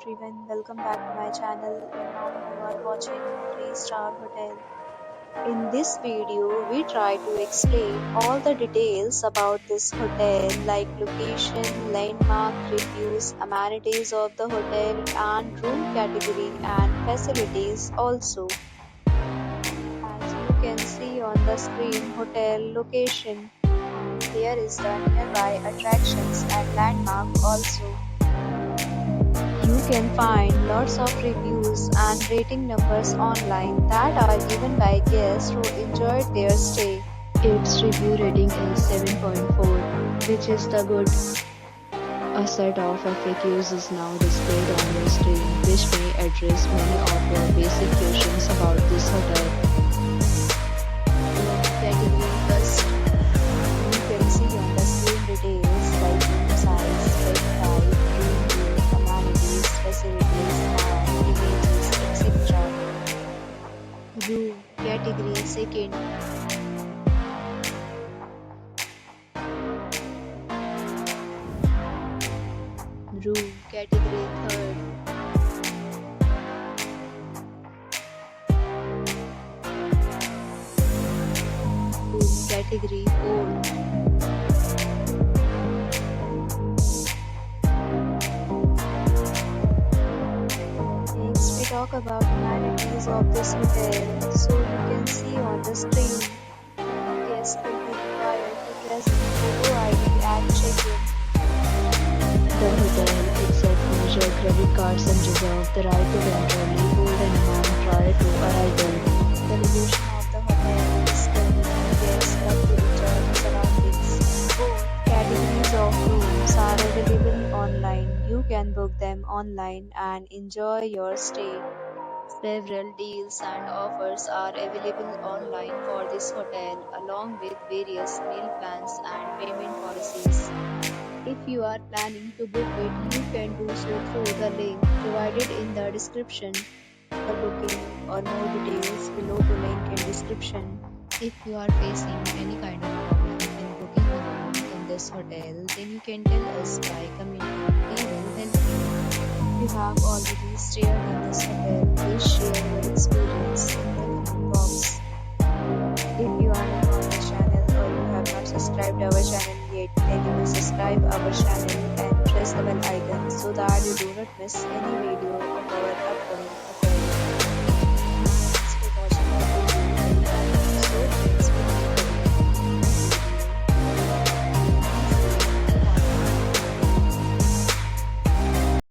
everyone, welcome back to my channel and now you are watching 3-star hotel. In this video, we try to explain all the details about this hotel like location, landmark, reviews, amenities of the hotel and room category and facilities also. As you can see on the screen, hotel location and here is the nearby attractions and landmark also. You can find lots of reviews and rating numbers online that are given by guests who enjoyed their stay. Its review rating is 7.4, which is the good. A set of FAQs is now displayed on your screen, which may address many of your basic questions about this hotel. Category first. You can see on the screen details like room size, bed type, room view, amenities, facilities, and images, etc. Room category second. Room category third. Room category fourth. Next we talk about amenities of this hotel. So you can see on the screen, guests will be required to present photo ID at check-in. The hotel accepts major credit cards and reserves the right to temporarily hold an amount prior to arrival. The location of the hotel is good and guests love to enjoy the surroundings. Both categories of rooms are available online. You can book them online and enjoy your stay. Several deals and offers are available online for this hotel, along with various meal plans and payment policies. If you are planning to book it, you can do so through the link provided in the description. For booking or more details, below the link in description. If you are facing any kind of problem in booking a room in this hotel, then you can tell us by commenting. We will help you. If you have already stayed in this hotel, please share your experience in the comment box. If you are new on the channel or you have not subscribed our channel yet, then you must subscribe our channel and press the bell icon so that you do not miss any video of our upcoming